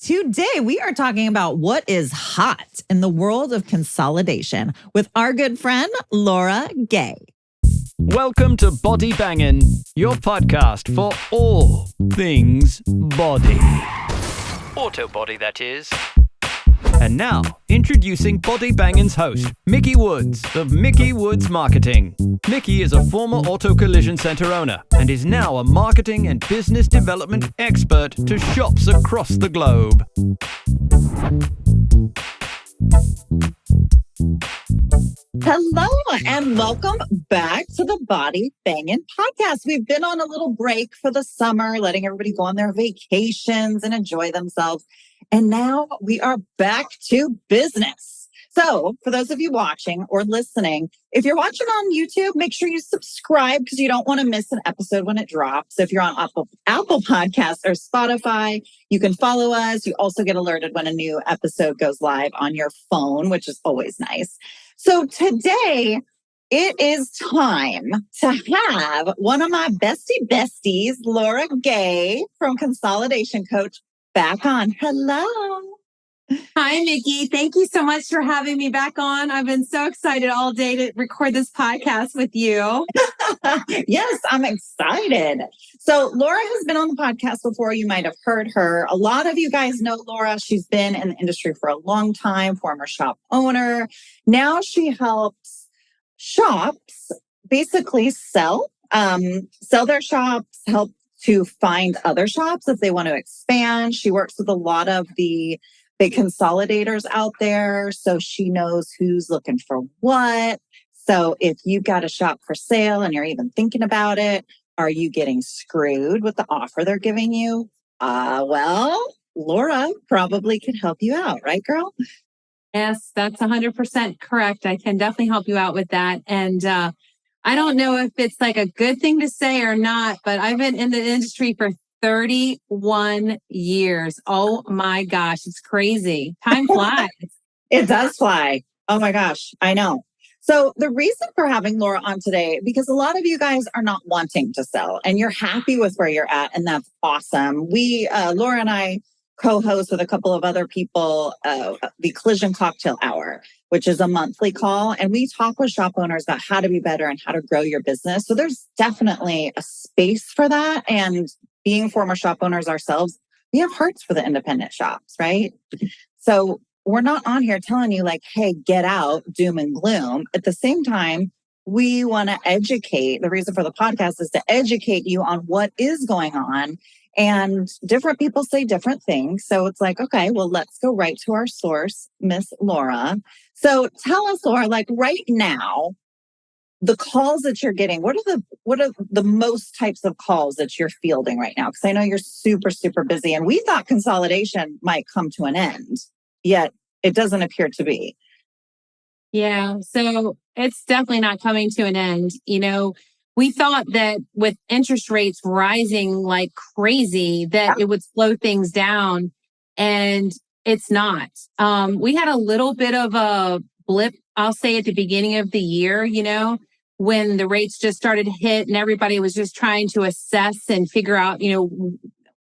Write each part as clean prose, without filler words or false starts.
Today, we are talking about what is hot in the world of consolidation with our good friend, Laura Gay. Welcome to Body Bangin', your podcast for all things body. Auto body, that is. And now, introducing Body Bangin's host, Mickey Woods of Mickey Woods Marketing. Mickey is a former auto collision center owner and is now a marketing and business development expert to shops across the globe. Hello and welcome back to the Body Bangin' podcast. We've been on a little break for the summer, letting everybody go on their vacations and enjoy themselves. And now we are back to business. So for those of you watching or listening, if you're watching on YouTube, make sure you subscribe because you don't want to miss an episode when it drops. If you're on Apple Podcasts or Spotify, you can follow us. You also get alerted when a new episode goes live on your phone, which is always nice. So today, it is time to have one of my besties, Laura Gay from Consolidation Coach, back on. Hello. Hi, Mickey. Thank you so much for having me back on. I've been so excited all day to record this podcast with you. Yes, I'm excited. So Laura has been on the podcast before. You might have heard her. A lot of you guys know Laura. She's been in the industry for a long time, former shop owner. Now she helps shops basically sell their shops, help to find other shops if they want to expand. She works with a lot of the big consolidators out there, so she knows who's looking for what. So if you've got a shop for sale and you're even thinking about it, are you getting screwed with the offer they're giving you? Well, Laura probably could help you out, right, girl? Yes, that's 100% correct. I can definitely help you out with that. And I don't know if it's like a good thing to say or not, but I've been in the industry for 31 years. Oh my gosh, it's crazy. Time flies. It does fly. Oh my gosh, I know. So the reason for having Laura on today, because a lot of you guys are not wanting to sell and you're happy with where you're at, and that's awesome. Laura and I co-host with a couple of other people, the Collision Cocktail Hour, which is a monthly call. And we talk with shop owners about how to be better and how to grow your business. So there's definitely a space for that. And being former shop owners ourselves, we have hearts for the independent shops, right? So we're not on here telling you like, hey, get out, doom and gloom. At the same time, we want to educate. The reason for the podcast is to educate you on what is going on. And different people say different things. So it's like, okay, well, let's go right to our source, Miss Laura. So tell us, Laura, like right now, the calls that you're getting, what are the most types of calls that you're fielding right now? Because I know you're super, super busy. And we thought consolidation might come to an end, yet it doesn't appear to be. Yeah, so it's definitely not coming to an end. You know, we thought that with interest rates rising like crazy, that it would slow things down, and it's not. We had a little bit of a blip, I'll say, at the beginning of the year, you know, when the rates just started to hit and everybody was just trying to assess and figure out, you know,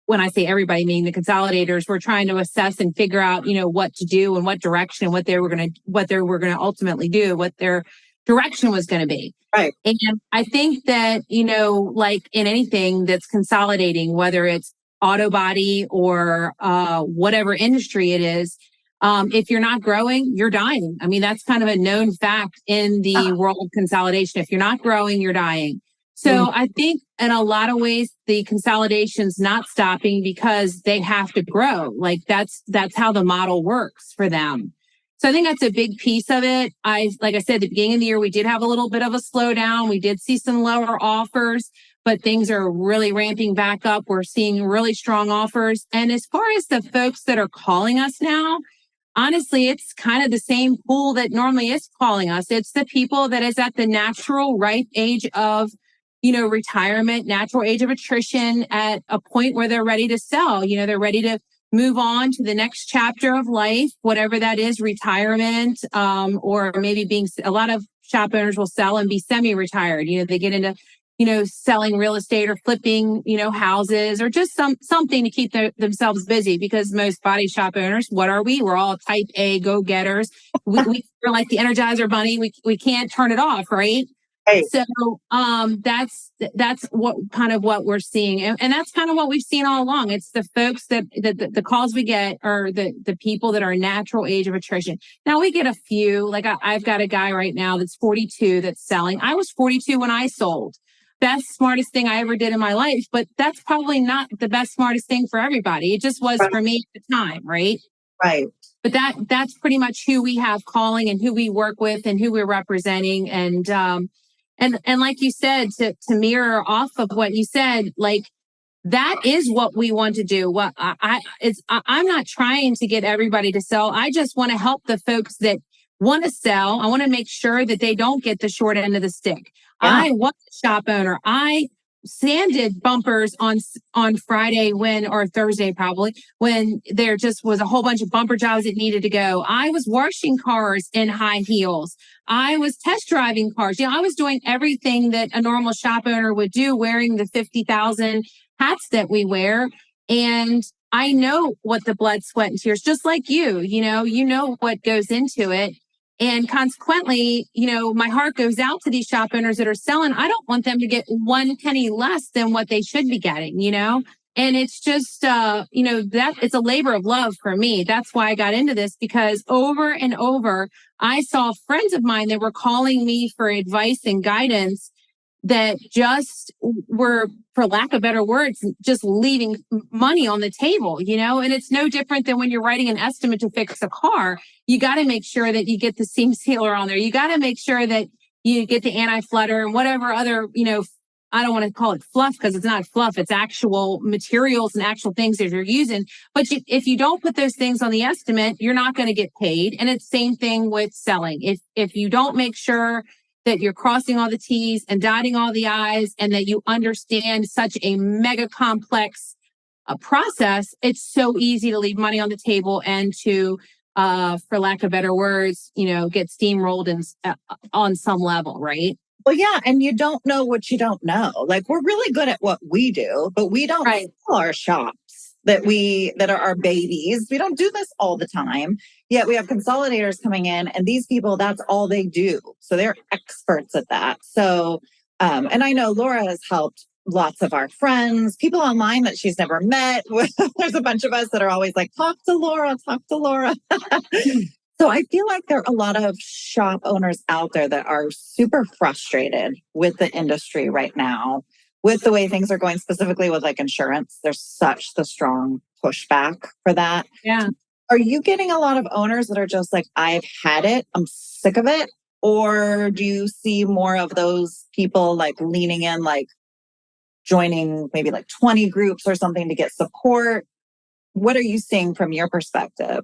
when I say everybody, meaning the consolidators were trying to assess and figure out, you know, what to do and what direction and what they were going to ultimately do, what their direction was going to be. Right. And I think that, you know, like in anything that's consolidating, whether it's auto body or whatever industry it is, if you're not growing, you're dying. I mean, that's kind of a known fact in the world of consolidation. If you're not growing, you're dying. So I think in a lot of ways, the consolidation's not stopping because they have to grow. Like that's how the model works for them. So I think that's a big piece of it. Like I said, at the beginning of the year, we did have a little bit of a slowdown. We did see some lower offers, but things are really ramping back up. We're seeing really strong offers. And as far as the folks that are calling us now, honestly, it's kind of the same pool that normally is calling us. It's the people that is at the natural ripe age of, you know, retirement, natural age of attrition, at a point where they're ready to sell. You know, they're ready to move on to the next chapter of life, whatever that is, retirement, or maybe a lot of shop owners will sell and be semi-retired. You know, they get into selling real estate or flipping, houses or just something to keep themselves busy, because most body shop owners, what are we? We're all type A go-getters. We're like the Energizer Bunny. We can't turn it off, right? Right. So that's what we're seeing. And that's kind of what we've seen all along. It's the folks that the calls we get are the people that are natural age of attrition. Now we get a few, like I've got a guy right now that's 42 that's selling. I was 42 when I sold. Best, smartest thing I ever did in my life, but that's probably not the best, smartest thing for everybody. It just was for me at the time, right? Right. But that's pretty much who we have calling and who we work with and who we're representing. And like you said, to mirror off of what you said, like that is what we want to do. What I'm not trying to get everybody to sell. I just want to help the folks that want to sell. I want to make sure that they don't get the short end of the stick. Yeah. I was a shop owner. I sanded bumpers on Friday or Thursday probably, when there just was a whole bunch of bumper jobs that needed to go. I was washing cars in high heels. I was test driving cars. I was doing everything that a normal shop owner would do, wearing the 50,000 hats that we wear. And I know what the blood, sweat, and tears, just like you know what goes into it. And consequently, my heart goes out to these shop owners that are selling. I don't want them to get 1 penny less than what they should be getting, And it's just, that it's a labor of love for me. That's why I got into this, because over and over, I saw friends of mine that were calling me for advice and guidance that just were, for lack of better words, just leaving money on the table, and it's no different than when you're writing an estimate to fix a car. You got to make sure that you get the seam sealer on there. You got to make sure that you get the anti-flutter and whatever other, I don't want to call it fluff, because it's not fluff. It's actual materials and actual things that you're using. But if you don't put those things on the estimate, you're not going to get paid. And it's the same thing with selling. If you don't make sure that you're crossing all the T's and dotting all the I's, and that you understand such a mega complex process, it's so easy to leave money on the table and to, for lack of better words, get steamrolled on some level, right? Well, yeah. And you don't know what you don't know. Like, we're really good at what we do, but we don't sell our shops that are our babies. We don't do this all the time. Yet we have consolidators coming in, and these people, that's all they do. So they're experts at that. So, and I know Laura has helped lots of our friends, people online that she's never met. There's a bunch of us that are always like, talk to Laura, talk to Laura. So I feel like there are a lot of shop owners out there that are super frustrated with the industry right now, with the way things are going, specifically with like insurance. There's such the strong pushback for that. Yeah. Are you getting a lot of owners that are just like, I've had it, I'm sick of it? Or do you see more of those people like leaning in, like joining maybe like 20 groups or something to get support? What are you seeing from your perspective?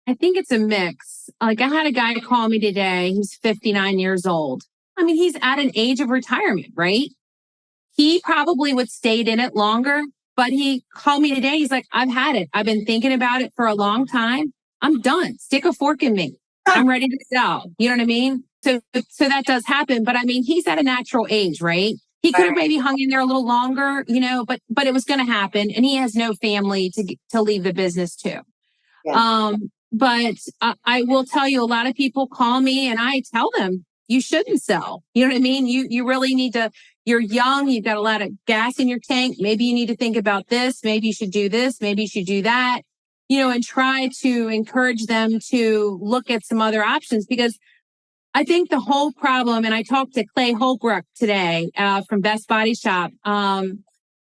I think it's a mix. Like, I had a guy call me today. He's 59 years old. I mean, he's at an age of retirement, right? He probably would stayed in it longer, but he called me today. He's like, I've had it. I've been thinking about it for a long time. I'm done. Stick a fork in me. I'm ready to sell. You know what I mean? So that does happen. But I mean, he's at a natural age, right? He could have maybe hung in there a little longer, but it was going to happen. And he has no family to leave the business to. Yeah. But I will tell you, a lot of people call me and I tell them, you shouldn't sell. You know what I mean? You really need to, you're young, you've got a lot of gas in your tank. Maybe you need to think about this. Maybe you should do this. Maybe you should do that, and try to encourage them to look at some other options, because I think the whole problem, and I talked to Clay Holbrook today from Best Body Shop,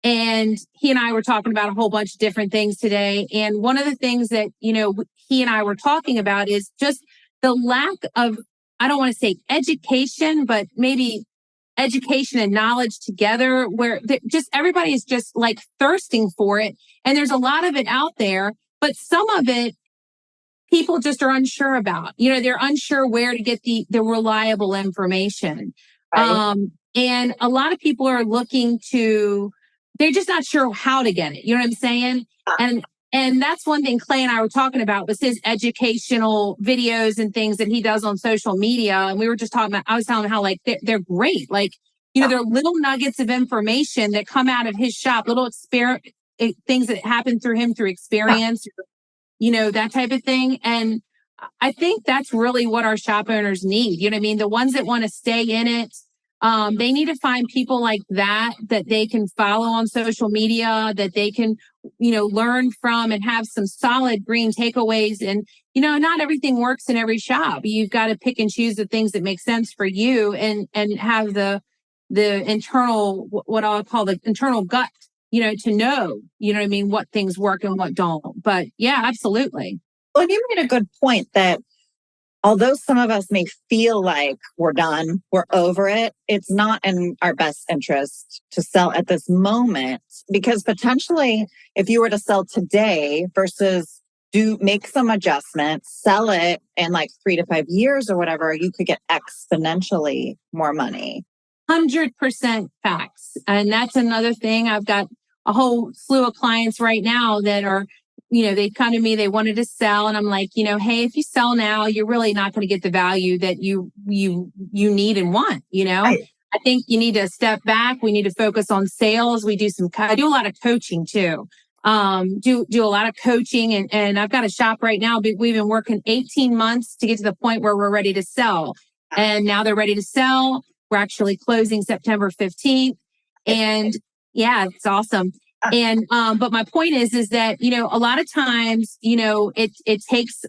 and he and I were talking about a whole bunch of different things today. And one of the things that, he and I were talking about is just the lack of, I don't want to say education, but maybe education and knowledge together, where just everybody is just like thirsting for it. And there's a lot of it out there, but some of it people just are unsure about. They're unsure where to get the reliable information. Right. And a lot of people are they're just not sure how to get it. You know what I'm saying? And that's one thing Clay and I were talking about, was his educational videos and things that he does on social media. And we were just talking about, I was telling him how like they're great. Like, There are little nuggets of information that come out of his shop, little things that happen through him through experience, that type of thing. And I think that's really what our shop owners need. You know what I mean? The ones that want to stay in it, they need to find people like that they can follow on social media, that they can, learn from and have some solid green takeaways. And, not everything works in every shop. You've got to pick and choose the things that make sense for you and have the internal, what I'll call the internal gut, to know, what I mean, what things work and what don't. But yeah, absolutely. Well, you made a good point that although some of us may feel like we're done, we're over it, it's not in our best interest to sell at this moment, because potentially if you were to sell today versus make some adjustments, sell it in like 3 to 5 years or whatever, you could get exponentially more money. 100% facts. And that's another thing. I've got a whole slew of clients right now that are, they come to me, they wanted to sell. And I'm like, hey, if you sell now, you're really not going to get the value that you need and want, Right. I think you need to step back. We need to focus on sales. I do a lot of coaching too. Do a lot of coaching and I've got a shop right now. We've been working 18 months to get to the point where we're ready to sell. And now they're ready to sell. We're actually closing September 15th. And yeah, it's awesome. And, but my point is that, a lot of times, it takes,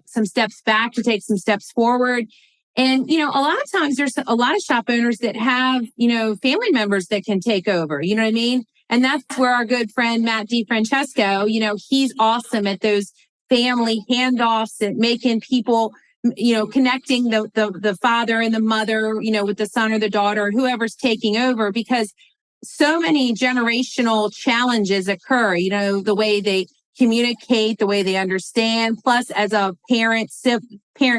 some steps back to take some steps forward. And, a lot of times there's a lot of shop owners that have, family members that can take over, you know what I mean? And that's where our good friend, Matt DiFrancesco, he's awesome at those family handoffs and making people, connecting the father and the mother, with the son or the daughter, whoever's taking over, because so many generational challenges occur, the way they communicate, the way they understand. Plus, as a parent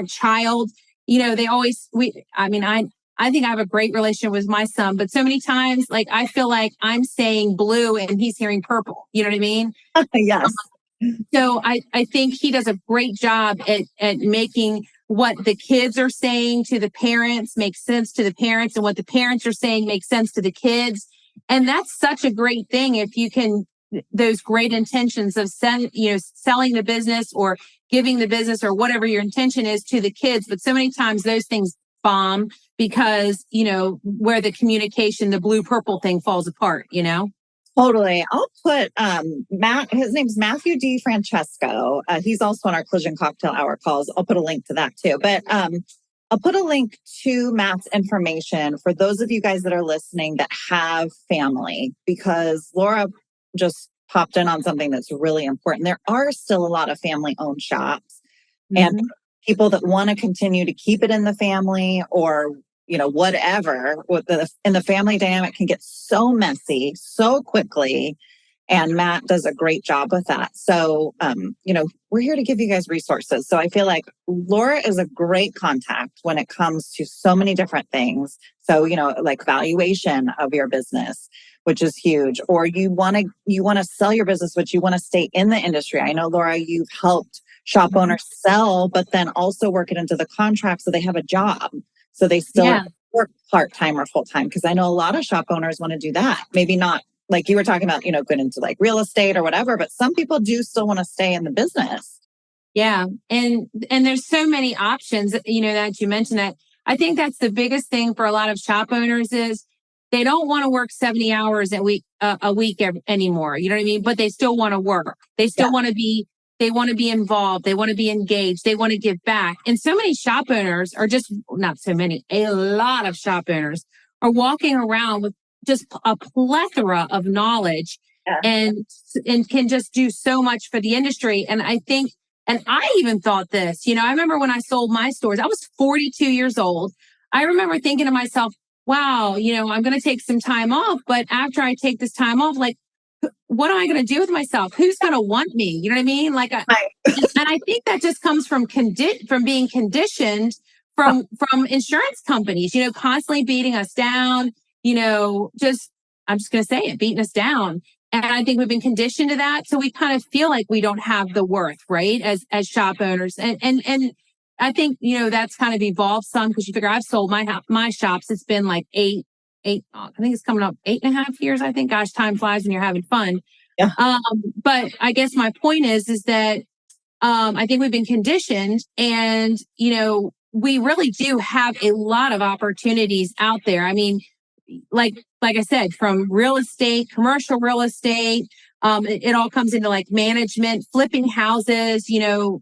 child, I think I have a great relationship with my son, but so many times, like, I feel like I'm saying blue and he's hearing purple. You know what I mean? Yes. So I think he does a great job at making what the kids are saying to the parents make sense to the parents, and what the parents are saying make sense to the kids. And that's such a great thing if you can, those great intentions of selling the business or giving the business or whatever your intention is to the kids. But so many times those things bomb because, where the communication, the blue purple thing falls apart, Totally. I'll put Matt, his name's Matthew DiFrancesco. He's also on our Collision Cocktail Hour calls. I'll put a link to that too. But I'll put a link to Matt's information for those of you guys that are listening that have family, because Laura just popped in on something that's really important. There are still a lot of family-owned shops and people that want to continue to keep it in the family, or whatever. In the family dynamic can get so messy so quickly. And Matt does a great job with that. So, we're here to give you guys resources. So I feel like Laura is a great contact when it comes to so many different things. So, like valuation of your business, which is huge, or you want to sell your business, but you want to stay in the industry. I know, Laura, you've helped shop owners sell, but then also work it into the contract so they have a job. So they still work part-time or full-time. Because I know a lot of shop owners want to do that. Maybe not like you were talking about, going into like real estate or whatever, but some people do still want to stay in the business. Yeah. And there's so many options, that you mentioned that. I think that's the biggest thing for a lot of shop owners is they don't want to work 70 hours a week anymore. You know what I mean? But they still want to work. They still want to be involved. They want to be engaged. They want to give back. And so many shop owners are a lot of shop owners are walking around with just a plethora of knowledge and can just do so much for the industry. And I think, and I even thought this, I remember when I sold my stores, I was 42 years old. I remember thinking to myself, wow, I'm going to take some time off. But after I take this time off, like, what am I going to do with myself? Who's going to want me? You know what I mean? Like, and I think that just comes from being conditioned from insurance companies, constantly beating us down, I'm just going to say it, beating us down. And I think we've been conditioned to that. So we kind of feel like we don't have the worth, right? As shop owners. And I think, that's kind of evolved some, because you figure I've sold my shops. It's been like 8 I think it's coming up 8.5 years, I think. Gosh, time flies when you're having fun. Yeah. But I guess my point is that I think we've been conditioned, and, we really do have a lot of opportunities out there. I mean, like I said, from real estate, commercial real estate, it all comes into like management, flipping houses,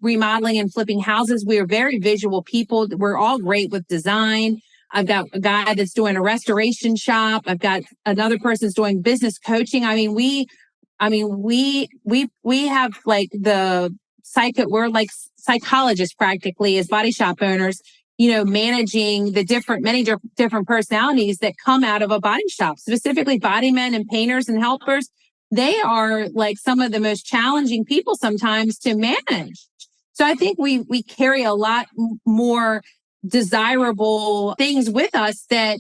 remodeling and flipping houses. We are very visual people. We're all great with design. I've got a guy that's doing a restoration shop. I've got another person's doing business coaching. We have like we're like psychologists practically as body shop owners, managing the many different personalities that come out of a body shop, specifically body men and painters and helpers. They are like some of the most challenging people sometimes to manage. So I think we carry a lot more desirable things with us that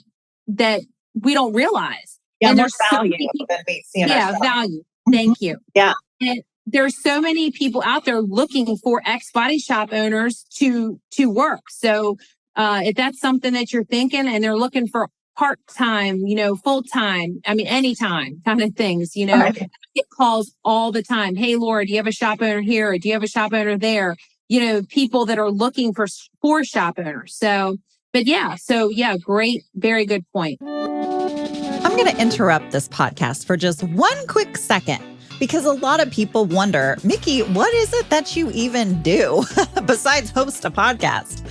we don't realize. Yeah, and more there's value than we see in ourselves. value. Thank you. Yeah. And there's so many people out there looking for ex-body shop owners to work. So if that's something that you're thinking and they're looking for part-time, full-time, anytime kind of things, Right. I get calls all the time. Hey, Laura, do you have a shop owner here? Or do you have a shop owner there? People that are looking for shop owners. So great, very good point. I'm going to interrupt this podcast for just one quick second because a lot of people wonder, Mickey, what is it that you even do besides host a podcast?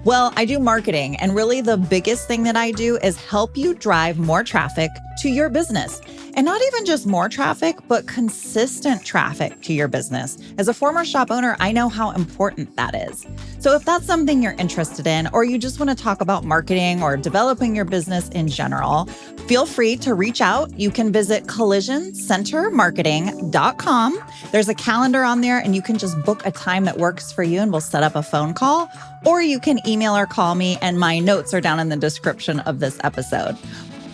Well, I do marketing, and really the biggest thing that I do is help you drive more traffic to your business. And not even just more traffic, but consistent traffic to your business. As a former shop owner, I know how important that is. So if that's something you're interested in, or you just want to talk about marketing or developing your business in general, feel free to reach out. You can visit collisioncentermarketing.com. There's a calendar on there, and you can just book a time that works for you, and we'll set up a phone call. Or you can email or call me, and my notes are down in the description of this episode.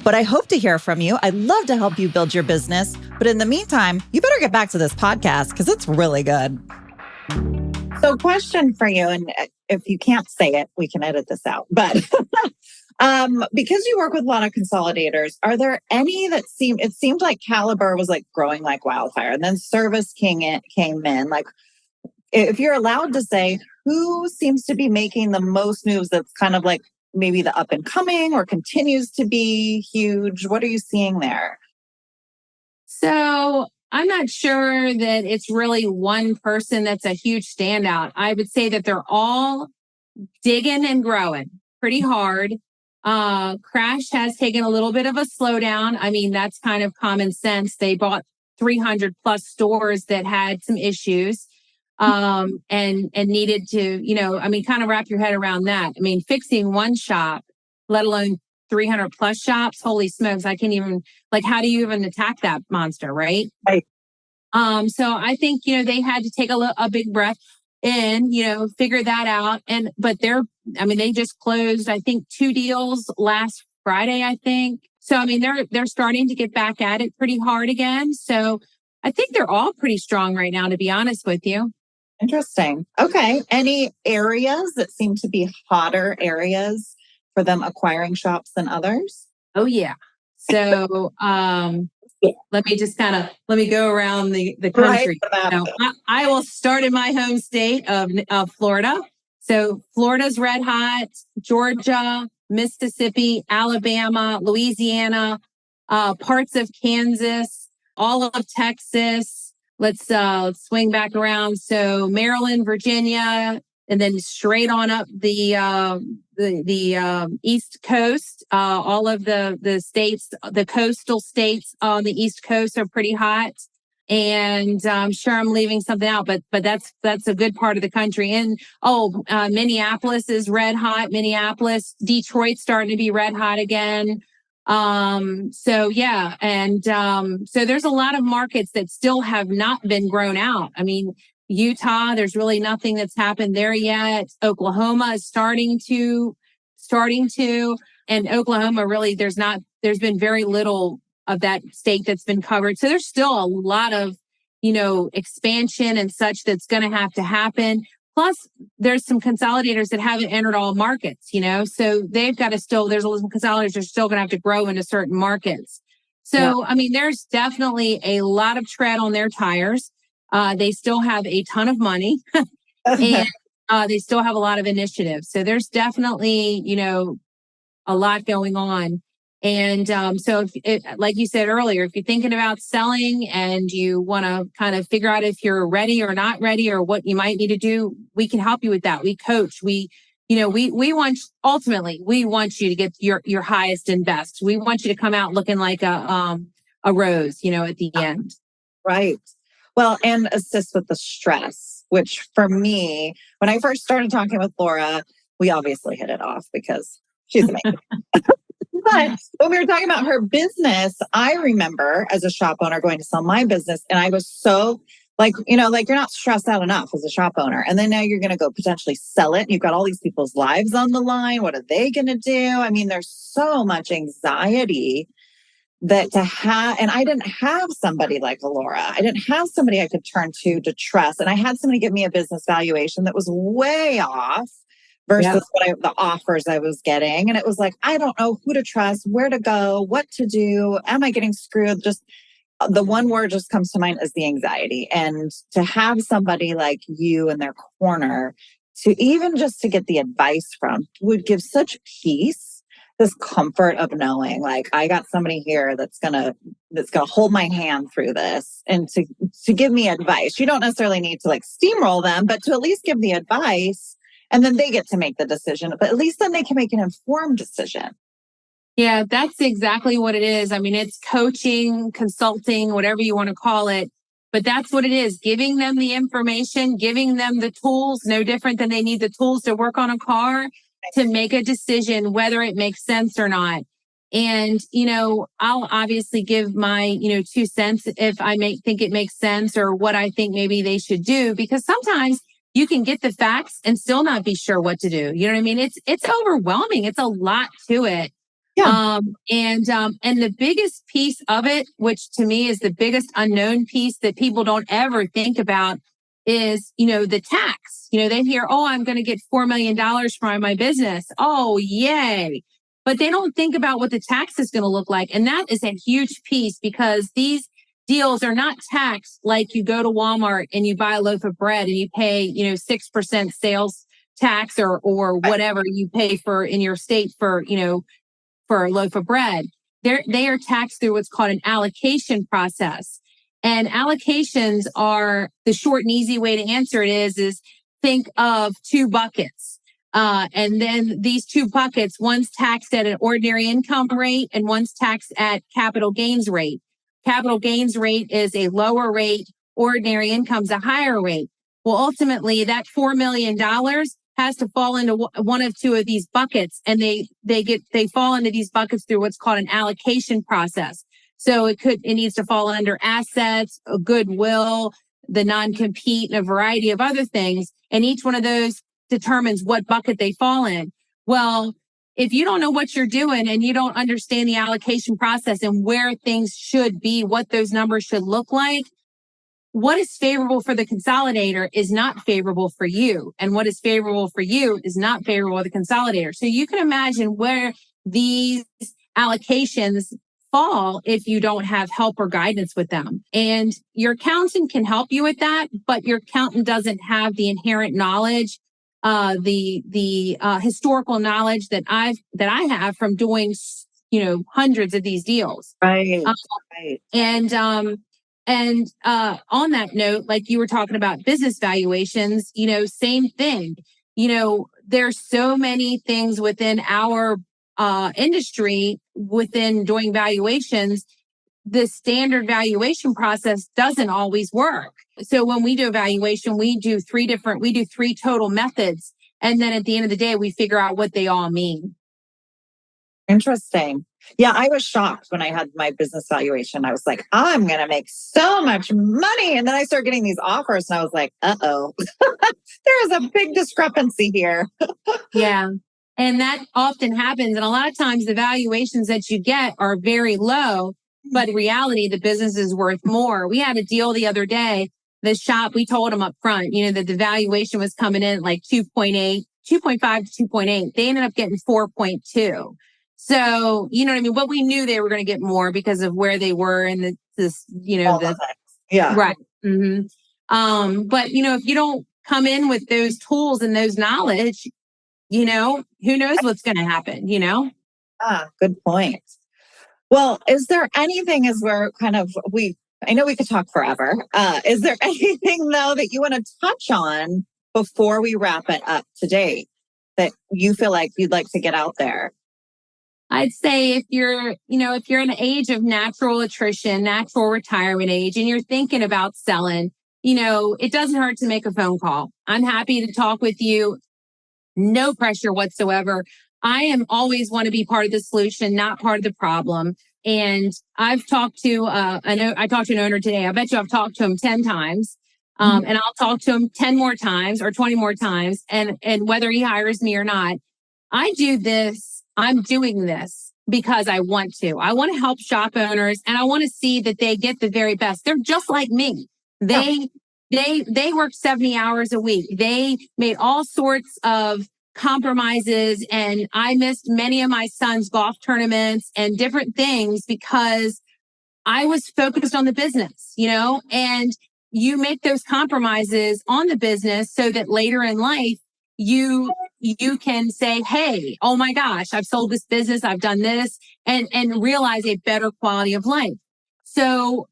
But I hope to hear from you. I'd love to help you build your business. But in the meantime, you better get back to this podcast because it's really good. So question for you, and if you can't say it, we can edit this out. But because you work with a lot of consolidators, are there any that it seemed like Caliber was like growing like wildfire, and then Service King came in. Like, if you're allowed to say, who seems to be making the most moves that's kind of like maybe the up and coming or continues to be huge? What are you seeing there? So I'm not sure that it's really one person that's a huge standout. I would say that they're all digging and growing pretty hard. Crash has taken a little bit of a slowdown. That's kind of common sense. They bought 300 plus stores that had some issues. And needed to, kind of wrap your head around that. Fixing one shop, let alone 300 plus shops. Holy smokes. I can't even, how do you even attack that monster? Right. Right. So I think, they had to take a big breath in, figure that out. But they just closed, I think 2 deals last Friday, I think. So, they're starting to get back at it pretty hard again. So I think they're all pretty strong right now, to be honest with you. Interesting. Okay. Any areas that seem to be hotter areas for them acquiring shops than others? Oh, yeah. So let me go around the country. Right. I will start in my home state of Florida. So Florida's red hot, Georgia, Mississippi, Alabama, Louisiana, parts of Kansas, all of Texas. Let's swing back around. So Maryland, Virginia, and then straight on up the East Coast. All of the states, the coastal states on the East Coast are pretty hot. And I'm sure I'm leaving something out, but that's a good part of the country. And Minneapolis is red hot. Detroit's starting to be red hot again. So there's a lot of markets that still have not been grown out. Utah, there's really nothing that's happened there yet. Oklahoma is starting to, and Oklahoma really, there's been very little of that state that's been covered. So there's still a lot of, expansion and such that's going to have to happen. Plus, there's some consolidators that haven't entered all markets, so they've got to still, there's some consolidators that are still going to have to grow into certain markets. So, I mean, there's definitely a lot of tread on their tires. They still have a ton of money and they still have a lot of initiatives. So there's definitely, a lot going on. And so, like you said earlier, if you're thinking about selling and you want to kind of figure out if you're ready or not ready or what you might need to do, we can help you with that. We coach. We want, ultimately, we want you to get your highest and best. We want you to come out looking like a rose, at the end. Right. Well, and assist with the stress, which for me, when I first started talking with Laura, we obviously hit it off because she's amazing. But when we were talking about her business, I remember as a shop owner going to sell my business, and I was so like you're not stressed out enough as a shop owner. And then now you're going to go potentially sell it. And you've got all these people's lives on the line. What are they going to do? I mean, there's so much anxiety that to have, and I didn't have somebody like Laura. I didn't have somebody I could turn to trust. And I had somebody give me a business valuation that was way off versus the offers I was getting. And it was like, I don't know who to trust, where to go, what to do. Am I getting screwed? Just the one word just comes to mind is the anxiety. And to have somebody like you in their corner to even just to get the advice from would give such peace, this comfort of knowing like I got somebody here that's gonna hold my hand through this and to give me advice. You don't necessarily need to like steamroll them, but to at least give the advice. And then they get to make the decision, but at least then they can make an informed decision. Yeah, that's exactly what it is. I mean, it's coaching, consulting, whatever you want to call it. But that's what it is. Giving them the information, giving them the tools, no different than they need the tools to work on a car to make a decision, whether it makes sense or not. And, I'll obviously give my, 2 cents if I think it makes sense or what I think maybe they should do, because sometimes you can get the facts and still not be sure what to do. You know what I mean? It's overwhelming. It's a lot to it. Yeah. And the biggest piece of it, which to me is the biggest unknown piece that people don't ever think about is, the tax. They hear, oh, I'm going to get $4 million from my business. Oh, yay. But they don't think about what the tax is going to look like. And that is a huge piece because these deals are not taxed like you go to Walmart and you buy a loaf of bread and you pay, 6% sales tax or whatever you pay for in your state for a loaf of bread. They are taxed through what's called an allocation process. And allocations are the short and easy way to answer it is think of 2 buckets. And then these 2 buckets, one's taxed at an ordinary income rate and one's taxed at capital gains rate. Capital gains rate is a lower rate. Ordinary income's a higher rate. Well, ultimately, that $4 million has to fall into one of 2 of these buckets, and they fall into these buckets through what's called an allocation process. So it needs to fall under assets, goodwill, the non-compete, and a variety of other things. And each one of those determines what bucket they fall in. Well, if you don't know what you're doing and you don't understand the allocation process and where things should be, what those numbers should look like, what is favorable for the consolidator is not favorable for you. And what is favorable for you is not favorable for the consolidator. So you can imagine where these allocations fall if you don't have help or guidance with them. And your accountant can help you with that, but your accountant doesn't have the inherent knowledge, the historical knowledge that I have from doing, hundreds of these deals. Right. Right. And on that note, like you were talking about business valuations, same thing. There's so many things within our industry within doing valuations. The standard valuation process doesn't always work. So when we do evaluation, we do 3 total methods. And then at the end of the day, we figure out what they all mean. Interesting. Yeah, I was shocked when I had my business valuation. I was like, I'm going to make so much money. And then I started getting these offers and I was like, uh-oh, there is a big discrepancy here. Yeah. And that often happens. And a lot of times the valuations that you get are very low, but in reality, the business is worth more. We had a deal the other day the shop, we told them up front, that the valuation was coming in like 2.8, 2.5 to 2.8. They ended up getting 4.2. So, you know what I mean? But we knew they were going to get more because of where they were and yeah. Right. But if you don't come in with those tools and those knowledge, who knows what's going to happen, Good point. Well, is there anything as we're I know we could talk forever. Is there anything though that you want to touch on before we wrap it up today that you feel like you'd like to get out there? I'd say if you're in an age of natural attrition, natural retirement age, and you're thinking about selling, it doesn't hurt to make a phone call. I'm happy to talk with you. No pressure whatsoever. I am always want to be part of the solution, not part of the problem. And I've talked to, I talked to an owner today. I bet you I've talked to him 10 times. And I'll talk to him 10 more times or 20 more times. And whether he hires me or not, I'm doing this because I want to. I want to help shop owners and I want to see that they get the very best. They're just like me. They work 70 hours a week. They made all sorts of compromises, and I missed many of my son's golf tournaments and different things because I was focused on the business, and you make those compromises on the business so that later in life, you can say, hey, oh my gosh, I've sold this business, I've done this, and realize a better quality of life. So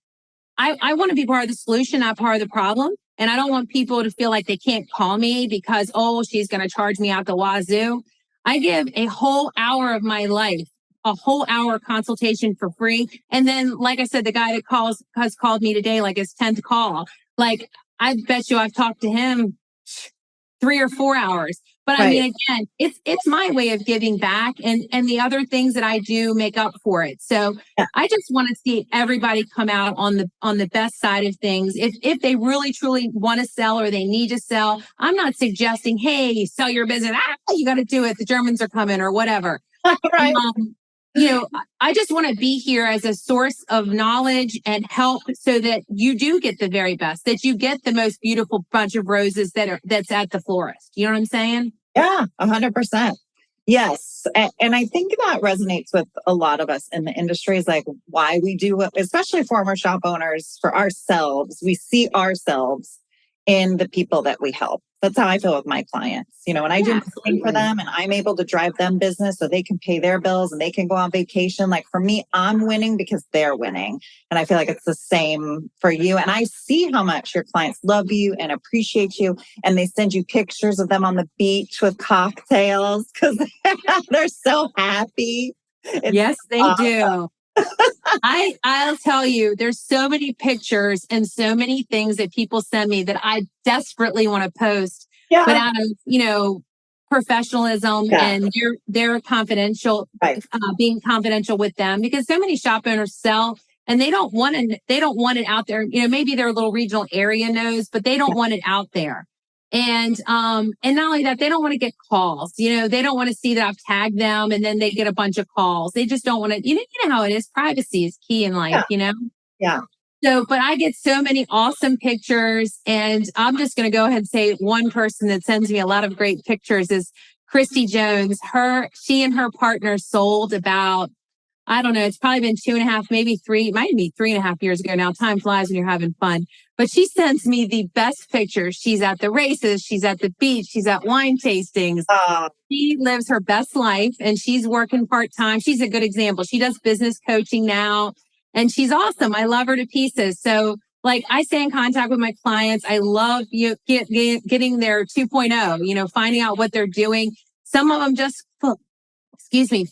I want to be part of the solution, not part of the problem. And I don't want people to feel like they can't call me because, she's going to charge me out the wazoo. I give a whole hour of my life, a whole hour consultation for free. And then, like I said, the guy that has called me today, like his 10th call, like I bet you I've talked to him 3 or 4 hours. But right. I mean, again, it's my way of giving back, and the other things that I do make up for it. So yeah. I just want to see everybody come out on the best side of things. If they really truly want to sell or they need to sell, I'm not suggesting, hey, sell your business. You got to do it. The Germans are coming or whatever. Right. I just want to be here as a source of knowledge and help so that you do get the very best, that you get the most beautiful bunch of roses that's at the florist. You know what I'm saying? Yeah, 100%. Yes. And I think that resonates with a lot of us in the industry is like why we do it, especially former shop owners, for ourselves. We see ourselves in the people that we help. That's how I feel with my clients, and I do something for them and I'm able to drive them business so they can pay their bills and they can go on vacation. Like for me, I'm winning because they're winning. And I feel like it's the same for you. And I see how much your clients love you and appreciate you. And they send you pictures of them on the beach with cocktails because they're so happy. Yes, they do. I'll tell you, there's so many pictures and so many things that people send me that I desperately want to post, but out of, professionalism and they're confidential, being confidential with them because so many shop owners sell and they don't want it out there. Maybe their little regional area knows, but they don't want it out there. And not only that, they don't want to get calls. They don't want to see that I've tagged them and then they get a bunch of calls. They just don't want to, you know how it is. Privacy is key in life, Yeah. So, but I get so many awesome pictures, and I'm just going to go ahead and say one person that sends me a lot of great pictures is Christy Jones. She and her partner sold about, I don't know, it's probably been 2.5, maybe 3, it might be 3.5 years ago now. Time flies when you're having fun. But she sends me the best pictures. She's at the races. She's at the beach. She's at wine tastings. She lives her best life and she's working part-time. She's a good example. She does business coaching now and she's awesome. I love her to pieces. So like I stay in contact with my clients. I love getting their 2.0, finding out what they're doing. Some of them just,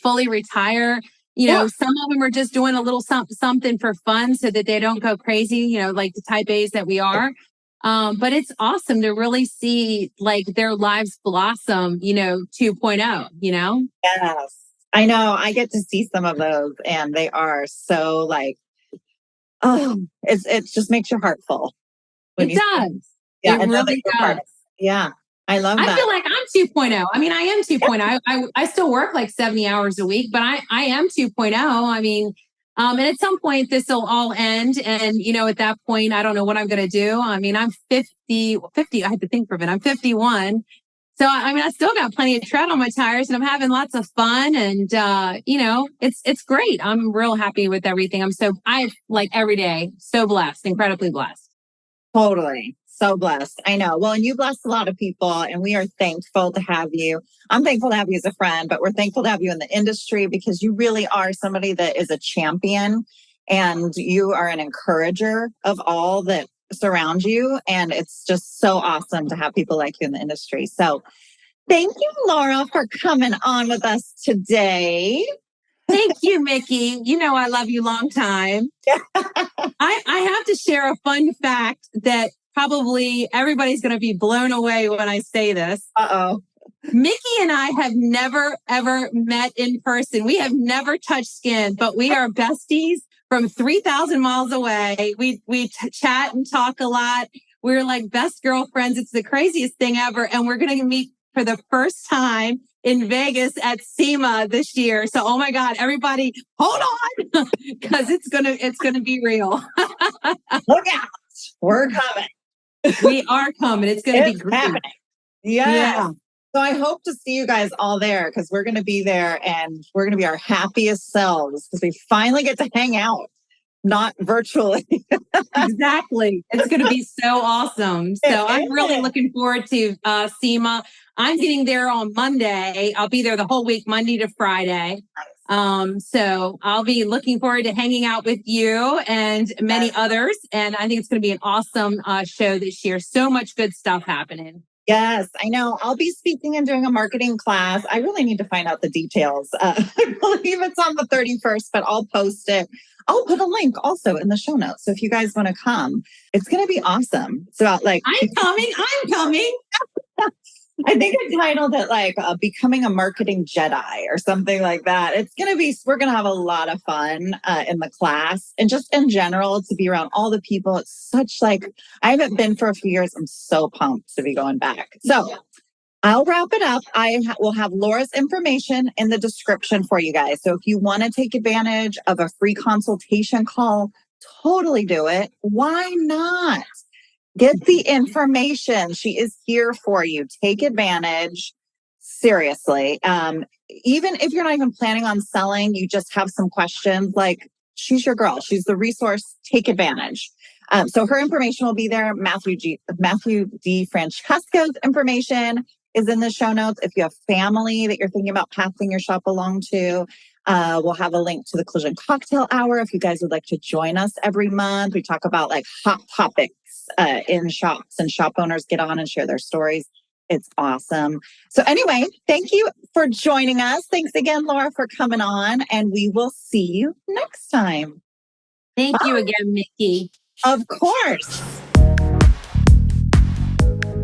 fully retire. Some of them are just doing a little something for fun so that they don't go crazy, like the type A's that we are. But it's awesome to really see like their lives blossom, 2.0, Yes, I know. I get to see some of those and they are so like, it just makes your heart full. It does. Yeah, it really does. Yeah. I love that. I feel like I'm 2.0. I mean, I am 2.0. I still work like 70 hours a week, but I am 2.0. I mean, And at some point, this will all end. And, at that point, I don't know what I'm going to do. I mean, I'm 50, I had to think for a minute. I'm 51. So, I still got plenty of tread on my tires and I'm having lots of fun. And, it's great. I'm real happy with everything. Every day, so blessed, incredibly blessed. Totally. So blessed. I know. Well, and you bless a lot of people and we are thankful to have you. I'm thankful to have you as a friend, but we're thankful to have you in the industry because you really are somebody that is a champion and you are an encourager of all that surround you. And it's just so awesome to have people like you in the industry. So thank you, Laura, for coming on with us today. Thank you, Mickey. I love you long time. I have to share a fun fact that probably everybody's going to be blown away when I say this. Uh-oh. Mickey and I have never, ever met in person. We have never touched skin, but we are besties from 3,000 miles away. We chat and talk a lot. We're like best girlfriends. It's the craziest thing ever. And we're going to meet for the first time in Vegas at SEMA this year. So, oh my God, everybody hold on because it's going to be real. Look out. We're coming. We are coming. It's going to be great. Happening. Yeah. So I hope to see you guys all there because we're going to be there and we're going to be our happiest selves because we finally get to hang out, not virtually. Exactly. It's going to be so awesome. So I'm really looking forward to SEMA. I'm getting there on Monday. I'll be there the whole week, Monday to Friday. So I'll be looking forward to hanging out with you and many others. And I think it's going to be an awesome show this year. So much good stuff happening. Yes, I know. I'll be speaking and doing a marketing class. I really need to find out the details. I believe it's on the 31st, but I'll post it. I'll put a link also in the show notes. So if you guys want to come, it's going to be awesome. It's about I'm coming. I think I titled it becoming a marketing Jedi or something like that. We're going to have a lot of fun in the class and just in general to be around all the people. It's I haven't been for a few years. I'm so pumped to be going back. So I'll wrap it up. I will have Laura's information in the description for you guys. So if you want to take advantage of a free consultation call, totally do it. Why not? Get the information. She is here for you. Take advantage. Seriously. Even if you're not even planning on selling, you just have some questions, she's your girl. She's the resource. Take advantage. So her information will be there. Matthew DiFrancesco's information is in the show notes. If you have family that you're thinking about passing your shop along to, we'll have a link to the Collision Cocktail Hour. If you guys would like to join us every month, we talk about hot topics in shops and shop owners get on and share their stories. It's awesome. So anyway, thank you for joining us. Thanks again, Laura, for coming on, and we will see you next time. Thank you again, Mickey. Of course.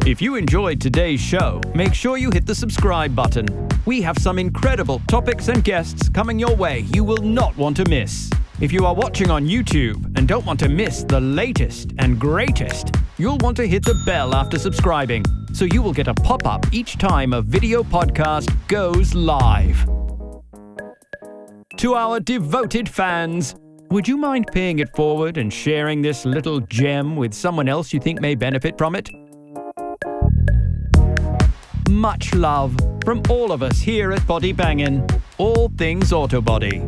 If you enjoyed today's show, make sure you hit the subscribe button. We have some incredible topics and guests coming your way you will not want to miss. If you are watching on YouTube and don't want to miss the latest and greatest, you'll want to hit the bell after subscribing, so you will get a pop-up each time a video podcast goes live. To our devoted fans, would you mind paying it forward and sharing this little gem with someone else you think may benefit from it? Much love from all of us here at Body Bangin', all things auto body.